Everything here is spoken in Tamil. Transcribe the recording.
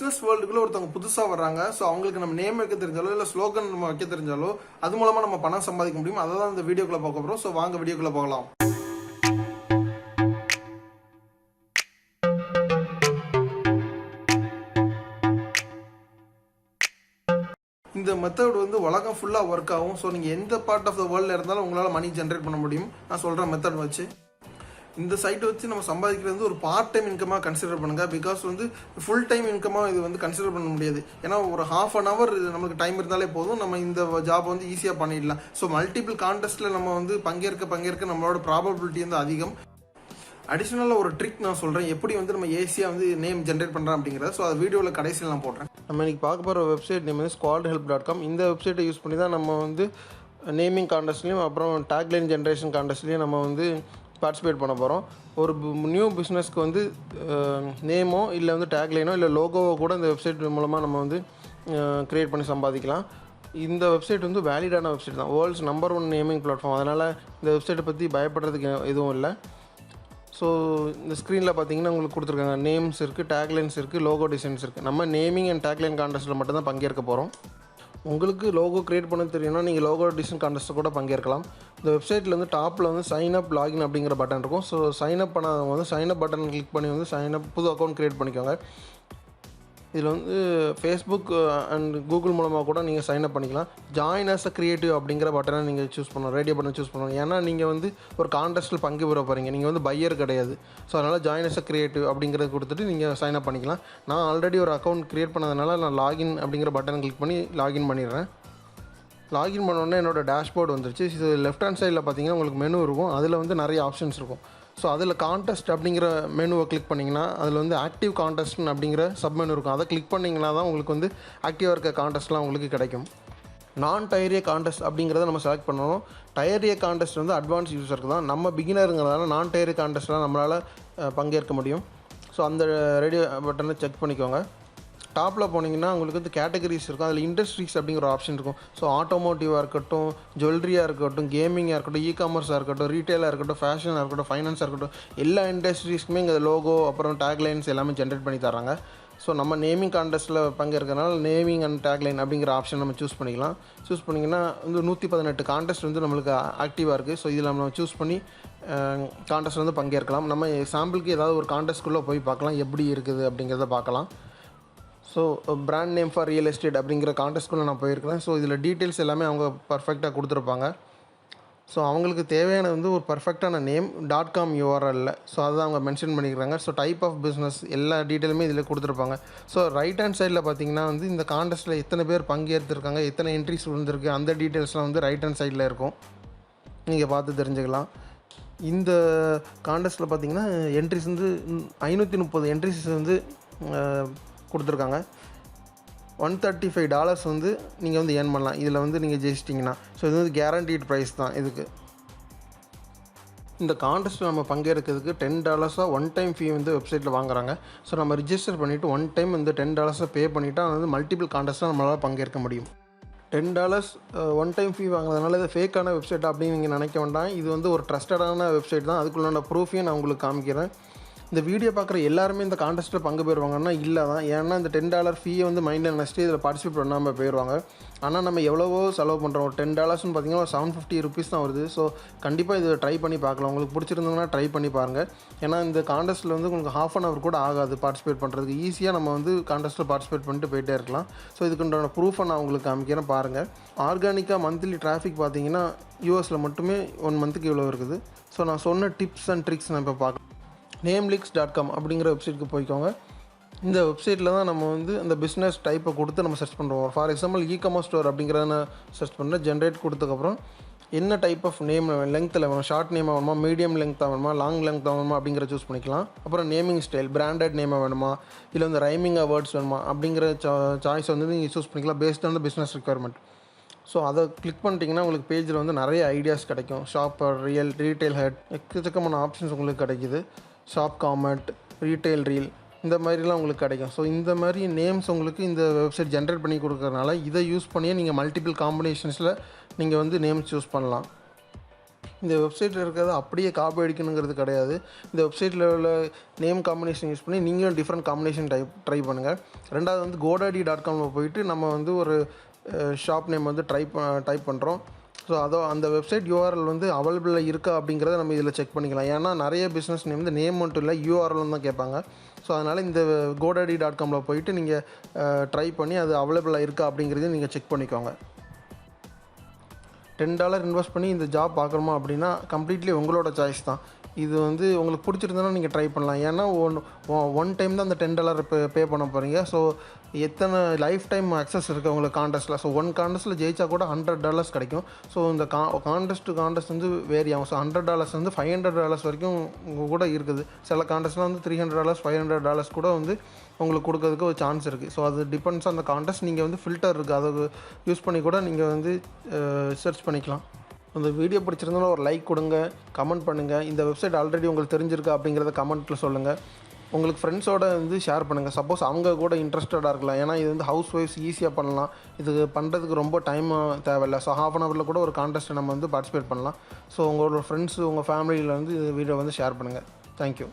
பிஸ்னஸ் வேர்ல்டுக்குள்ள ஒருத்தவங்க புதுசாக வர்றாங்க. ஸோ அவங்களுக்கு நம்ம நேம் வைக்க தெரிஞ்சாலோ இல்லை ஸ்லோகன் நம்ம வைக்க தெரிஞ்சாலோ அது மூலமாக நம்ம பணம் சம்பாதிக்க முடியும். அதை தான் இந்த வீடியோக்குள்ளே பார்க்க போகிறோம். ஸோ வாங்க வீடியோக்குள்ளே போகலாம். இந்த மெத்தட் வந்து உலகம் ஃபுல்லாக ஒர்க் ஆகும். ஸோ நீங்கள் எந்த பார்ட் ஆஃப் த வேர்ல்டில் இருந்தாலும் உங்களால் மணி ஜென்ரேட் பண்ண முடியும். நான் சொல்கிற மெத்தட் வச்சு இந்த சைட்டை வச்சு நம்ம சம்பாதிக்கிறது ஒரு பார்ட் டைம் இன்கமாக கன்சிடர் பண்ணுங்கள். பிகாஸ் வந்து ஃபுல் டைம் இன்கமாக இது வந்து கன்சிடர் பண்ண முடியாது. ஏன்னா ஒரு ½ அன் ஹவர் நம்மளுக்கு டைம் இருந்தாலே போதும், நம்ம இந்த ஜாப் வந்து ஈஸியாக பண்ணிடலாம். ஸோ மல்டிபிள் கான்டெஸ்ட்டில் நம்ம வந்து பங்கேற்க நம்மளோட ப்ராபபிலிட்டி வந்து அதிகம். அடிஷ்னலாக ஒரு ட்ரிக் நான் சொல்கிறேன், எப்படி வந்து நம்ம ஈஸியாக வந்து நேம் ஜென்ரேட் பண்ணுறோம் அப்படிங்கிறத. ஸோ அது வீடியோவில் கடைசியில் நான் போடுறேன். நம்ம இன்றைக்கி பார்க்க போகிற வெப்சைட் நேம் வந்து squadhelp.com. இந்த வெப்சைட்டை யூஸ் பண்ணி தான் நம்ம வந்து நேமிங் கான்டெஸ்ட்லேயும் அப்புறம் டேக்லைன் ஜென்ரேஷன் கான்டெஸ்ட்லேயும் நம்ம வந்து பார்ட்டிசிபேட் பண்ண போகிறோம். ஒரு நியூ பிஸ்னஸ்க்கு வந்து நேமோ இல்லை வந்து டேக்லைனோ இல்லை லோகோவோ கூட இந்த வெப்சைட் மூலமாக நம்ம வந்து க்ரியேட் பண்ணி சம்பாதிக்கலாம். இந்த வெப்சைட் வந்து வேலிடான வெப்சைட் தான், வேர்ல்ட்ஸ் நம்பர் 1 நேமிங் பிளாட்ஃபார்ம். அதனால் இந்த வெப்சைட்டை பற்றி பயப்படுறதுக்கு எதுவும் இல்லை. ஸோ இந்த ஸ்க்ரீனில் பார்த்தீங்கன்னா உங்களுக்கு கொடுத்துருக்காங்க, நேம்ஸ் இருக்குது, டேக்லைன்ஸ் இருக்குது, லோகோ டிசைன்ஸ் இருக்குது. நம்ம நேமிங் அண்ட் டேக்லைன் கான்டெஸ்ட்டில் மட்டும்தான் பங்கேற்க போகிறோம். உங்களுக்கு லோகோ க்ரியேட் பண்ண தெரியும்னா நீங்கள் லோகோ டிசைன் கான்டெஸ்ட்டை கூட பங்கேற்கலாம். இந்த வெப்சைட்டில் வந்து டாப்பில் வந்து சைன் அப் லாகின் அப்படிங்கிற பட்டன் இருக்கும். ஸோ சைன் அப் பண்ணாதவங்க வந்து சைன் அப் பட்டன் கிளிக் பண்ணி வந்து சைன் அப் புது அக்கௌண்ட் க்ரியேட் பண்ணிக்கோங்க. இதில் வந்து ஃபேஸ்புக் அண்ட் கூகுள் மூலமாக கூட நீங்கள் சைன் அப் பண்ணிக்கலாம். ஜாயின் அஸ் அ கிரியேட்டிவ் அப்படிங்கிற பட்டனை நீங்கள் சூஸ் பண்ணணும், ரேடியோ பட்டன் சூஸ் பண்ணணும். ஏன்னா நீங்கள் வந்து ஒரு கான்டெஸ்ட்டில் பங்கு பெற போகிறீங்க, நீங்கள் வந்து பையர் கிடையாது. ஸோ அதனால் ஜாயின் அஸ் அ கிரியேட்டிவ் அப்படிங்கிறத கொடுத்துட்டு நீங்கள் சைன் அப் பண்ணிக்கலாம். நான் ஆல்ரெடி ஒரு அக்கௌண்ட் க்ரியேட் பண்ணதுனால நான் லாகின் அப்படிங்கிற பட்டனை கிளிக் பண்ணி லாகின் பண்ணிடுறேன். லாகின் பண்ணோடனே என்னோடய டேஷ்போர்டு வந்துருச்சு. இது லெஃப்ட் ஹேண்ட் சைடில் பார்த்தீங்கன்னா உங்களுக்கு மெனு இருக்கும். அதில் வந்து நிறைய ஆப்ஷன்ஸ் இருக்கும். ஸோ அதில் கான்டெஸ்ட் அப்படிங்கிற மெனுவை கிளிக் பண்ணிங்கன்னா அதில் வந்து ஆக்டிவ் கான்டெஸ்ட் அப்படிங்கிற சப் மெனு இருக்கும். அதை கிளிக் பண்ணிங்கன்னா தான் உங்களுக்கு வந்து ஆக்டிவாக இருக்க கான்டெஸ்ட்லாம் உங்களுக்கு கிடைக்கும். நான் டயர் ஏ கான்டெஸ்ட் அப்படிங்கிறத நம்ம செலக்ட் பண்ணணும். டயர் ஏ கான்டெஸ்ட் வந்து அட்வான்ஸ் யூஸருக்கு தான். நம்ம பிகினருங்கிறதால நான் டயர் ஏ கான்டெஸ்ட்லாம் நம்மளால் பங்கேற்க முடியும். ஸோ அந்த ரேடியோ பட்டனை செக் பண்ணிக்கோங்க. டாப்பில் போனீங்கன்னா உங்களுக்கு வந்து கேட்டகரிஸ் இருக்கும். அதில் இண்டஸ்ட்ரீஸ் அப்படிங்கிற ஒரு ஆப்ஷன் இருக்கும். ஸோ ஆட்டோமோட்டிவாக இருக்கட்டும், ஜுவல்லரியாக இருக்கட்டும், கேமிங்காக இருக்கட்டும், காமர்ஸாக இருக்கட்டும், ரீட்டெயிலாக இருக்கட்டும், ஃபேஷனாக இருக்கட்டும், ஃபைனான்ஸாக இருக்கட்டும், எல்லா இண்டஸ்ட்ரீஸ்க்குமே இங்கே லோகோ அப்புறம் டேக்லைன்ஸ் எல்லாமே ஜென்ரேட் பண்ணி தராங்க. ஸோ நம்ம நேமிங் கான்டெஸ்ட்டில் பங்கேற்கிறனால நேமிங் அண்ட் டேக்லைன் அப்படிங்கிற ஆப்ஷன் நம்ம சூஸ் பண்ணிக்கலாம். சூஸ் பண்ணிங்கன்னா வந்து 118 கான்டெஸ்ட் வந்து நம்மளுக்கு ஆக்டிவாக இருக்குது. ஸோ இதில் நம்ம சூஸ் பண்ணி கான்டெஸ்ட் வந்து பங்கேற்கலாம். நம்ம சாம்பிளுக்கு ஏதாவது ஒரு கான்டெஸ்ட்குள்ளே போய் பார்க்கலாம், எப்படி இருக்குது அப்படிங்கிறத பார்க்கலாம். So brand name for real estate அப்படிங்கிற கான்டெஸ்ட்குள்ளே நான் போயிருக்கிறேன். ஸோ இதில் டீட்டெயில்ஸ் எல்லாமே அவங்க பர்ஃபெக்டாக கொடுத்துருப்பாங்க. ஸோ அவங்களுக்கு தேவையான வந்து ஒரு பர்ஃபெக்டான நேம் .com URL. ஸோ அதை அவங்க மென்ஷன் பண்ணிக்கிறாங்க. ஸோ டைப் ஆஃப் பிஸ்னஸ் எல்லா டீட்டெயிலுமே இதில் கொடுத்துருப்பாங்க. ஸோ ரைட் ஹேண்ட் சைடில் பார்த்தீங்கன்னா வந்து இந்த கான்டெஸ்ட்டில் எத்தனை பேர் பங்கேற்றிருக்காங்க, எத்தனை என்ட்ரிஸ் விழுந்திருக்கு, அந்த டீட்டெயில்ஸ்லாம் வந்து ரைட் ஹேண்ட் சைடில் இருக்கும். நீங்கள் பார்த்து தெரிஞ்சுக்கலாம். இந்த கான்டெஸ்ட்டில் பார்த்தீங்கன்னா என்ட்ரிஸ் வந்து 530 என்ட்ரிஸ் வந்து கொடுத்துருக்காங்க. $135 வந்து நீங்கள் வந்து ஏர்ன் பண்ணலாம் இதில் வந்து நீங்கள் ஜெயிச்சிட்டிங்கன்னா. ஸோ இது வந்து கேரண்டீட் ப்ரைஸ் தான். இதுக்கு இந்த கான்டெஸ்ட்டில் நம்ம பங்கேற்கிறதுக்கு $10 ஒன் டைம் ஃபீ வந்து வெப்சைட்டில் வாங்குறாங்க. ஸோ நம்ம ரிஜிஸ்டர் பண்ணிவிட்டு ஒன் டைம் இந்த $10 பே பண்ணிவிட்டு வந்து மல்டிபிள் கான்டெஸ்ட்டாக நம்மளால் பங்கேற்க முடியும். $10 ஒன் டைம் ஃபீ வாங்குறதுனால இது ஃபேக்கான வெப்சைட் அப்படின்னு நீங்கள் நினைக்க வேண்டாம். இது வந்து ஒரு ட்ரஸ்டடான வெப்சைட் தான். அதுக்குள்ளான ப்ரூஃபையும் நான் உங்களுக்கு காமிக்கிறேன். இந்த வீடியோ பார்க்குற எல்லாருமே இந்த கான்டெஸ்ட்டில் பங்கு பெறுவாங்கன்னா இல்லை தான். ஏன்னா இந்த $10 ஃபீயை வந்து மைண்டில் நினச்சிட்டு இதில் பார்ட்டிசிபேட் பண்ணாமல் போயிடுவாங்க. ஆனால் நம்ம எவ்வளவோ செலவு பண்ணுறோம். ஒரு $10 பார்த்தீங்கன்னா ஒரு $750 தான் வருது. ஸோ கண்டிப்பாக இதை ட்ரை பண்ணி பார்க்கலாம். உங்களுக்கு பிடிச்சிருந்ததுன்னா ட்ரை பண்ணி பாருங்கள். ஏன்னா இந்த கான்டெஸ்ட்டில் வந்து உங்களுக்கு ½ அன் ஹவர் கூட ஆகாது பார்ட்டிசிபேட் பண்ணுறதுக்கு. ஈஸியாக நம்ம வந்து கான்டெஸ்ட்டில் பார்ட்டிசிபேட் பண்ணிட்டு போயிட்டே இருக்கலாம். ஸோ இதுக்குண்டான ப்ரூஃபை நான் உங்களுக்கு காமிக்கிறேன் பாருங்கள். ஆர்கானிக்காக மந்த்லி டிராஃபிக் பார்த்தீங்கன்னா யூஎஸில் மட்டுமே 1 மந்த்துக்கு இவ்வளோ இருக்குது. ஸோ நான் சொன்ன டிப்ஸ் அண்ட் ட்ரிக்ஸ் நான் இப்போ பார்க்கலாம். namelix.com அப்படிங்கிற வெப்சைட்டுக்கு போய்க்கோங்க. இந்த வெப்சைட்டில் தான் நம்ம வந்து அந்த பிஸ்னஸ் டைப்பை கொடுத்து நம்ம சர்ச் பண்ணுறோம். ஃபார் எக்ஸாம்பிள் காமர்ஸ் ஸ்டோர் அப்படிங்கிறத நான் சர்ச் பண்ணுறேன். ஜென்ரேட் கொடுத்ததுக்கப்புறம் என்ன டைப் ஆஃப் நேம் லெங்த்தில் வேணும், ஷார்ட் நேமாக வேணுமா, மீடியம் லெங்க்த்தாக வேணுமா, லாங் லெங்க்த்தாக வேணுமா அப்படிங்கிற சூஸ் பண்ணிக்கலாம். அப்புறம் நேமிங் ஸ்டைல் பிராண்டட் நேமாக வேணுமா, இல்லை வந்து ரைமிங் வேர்ட்ஸ் வேணுமா அப்படிங்கிற சாய்ஸ் வந்து நீங்கள் சூஸ் பண்ணிக்கலாம் based on the business requirement. So அதை கிளிக் பண்ணிட்டீங்கன்னா உங்களுக்கு பேஜில் வந்து நிறைய ஐடியாஸ் கிடைக்கும். ஷாப்பர், ரீட்டைல் ஹெட், எக்கச்சக்கமான ஆப்ஷன்ஸ் உங்களுக்கு கிடைக்குது. ஷாப் காமெண்ட், ரீட்டைல் ரீல், இந்த மாதிரிலாம் உங்களுக்கு கிடைக்கும். ஸோ இந்த மாதிரி நேம்ஸ் உங்களுக்கு இந்த வெப்சைட் ஜென்ரேட் பண்ணி கொடுக்கறனால இதை யூஸ் பண்ணியே நீங்கள் மல்டிபிள் காம்பினேஷன்ஸில் நீங்கள் வந்து நேம்ஸ் சூஸ் பண்ணலாம். இந்த வெப்சைட்டில் இருக்கிறத அப்படியே காப்பி அடிக்கணுங்கிறது கிடையாது. இந்த வெப்சைட்டில் உள்ள நேம் காம்பினேஷன் யூஸ் பண்ணி நீங்களும் டிஃப்ரெண்ட் காம்பினேஷன் ட்ரை பண்ணுங்கள். ரெண்டாவது வந்து godaddy.comல போயிட்டு நம்ம வந்து ஒரு ஷாப் நேம் வந்து டைப் பண்ணுறோம். ஸோ அந்த வெப்சைட் யூஆர்எல் வந்து அவைலபிளாக இருக்கா அப்படிங்கிறத நம்ம இதில் செக் பண்ணிக்கலாம். ஏன்னா நிறைய பிஸ்னஸ் நேம் வந்து நேம் மட்டும் இல்லை யூஆர்எல் தான் கேட்பாங்க. ஸோ அதனால் இந்த godaddy.comல போயிட்டு நீங்கள் ட்ரை பண்ணி அது அவைலபிளாக இருக்கா அப்படிங்கிறதையும் நீங்கள் செக் பண்ணிக்கோங்க. $10 இன்வெஸ்ட் பண்ணி இந்த ஜாப் பார்க்குறோமா அப்படின்னா கம்ப்ளீட்லி உங்களோட சாய்ஸ் தான். இது வந்து உங்களுக்கு பிடிச்சிருந்தனா நீங்கள் ட்ரை பண்ணலாம். ஏன்னா ஒன் டைம் தான் அந்த $10 பே பண்ண போகிறீங்க. ஸோ எத்தனை லைஃப் டைம் அக்சஸ் இருக்குது உங்களுக்கு கான்டெஸ்ட்டில். ஸோ ஒன் கான்டெஸ்ட்டில் ஜெயிச்சா கூட $100 கிடைக்கும். ஸோ இந்த கான்டெஸ்ட் வந்து வேரி ஆகும். ஸோ $100 வந்து $500 வரைக்கும் கூட இருக்குது. சில கான்டெஸ்ட்லாம் வந்து $300 $500 கூட வந்து உங்களுக்கு கொடுக்கறதுக்கு ஒரு சான்ஸ் இருக்குது. ஸோ அது டிபெண்ட்ஸ் அந்த கான்டெஸ்ட். நீங்கள் வந்து ஃபில்டர் இருக்குது, அதை யூஸ் பண்ணி கூட நீங்கள் வந்து சர்ச் பண்ணிக்கலாம். அந்த வீடியோ பிடிச்சிருந்தாலும் ஒரு லைக் கொடுங்க, கமெண்ட் பண்ணுங்கள். இந்த வெப்சைட் ஆல்ரெடி உங்களுக்கு தெரிஞ்சிருக்கா அப்படிங்கிறத கமெண்ட்டில் சொல்லுங்கள். உங்களுக்கு ஃப்ரெண்ட்ஸோட வந்து ஷேர் பண்ணுங்கள். சப்போஸ் அவங்க கூட இன்ட்ரெஸ்டடாக இருக்கலாம். ஏன்னா இது வந்து ஹவுஸ் ஒய்ஃப்ஸ் ஈஸியாக பண்ணலாம். இது பண்ணுறதுக்கு ரொம்ப டைம் தேவையில்லை. ஸோ ½ அன் ஹவரில் கூட ஒரு கான்டெஸ்ட்டை நம்ம வந்து பார்ட்டிசிபேட் பண்ணலாம். ஸோ உங்களோட ஃப்ரெண்ட்ஸு உங்கள் ஃபேமிலியில் வந்து இந்த வீடியோ வந்து ஷேர் பண்ணுங்கள். தேங்க்யூ.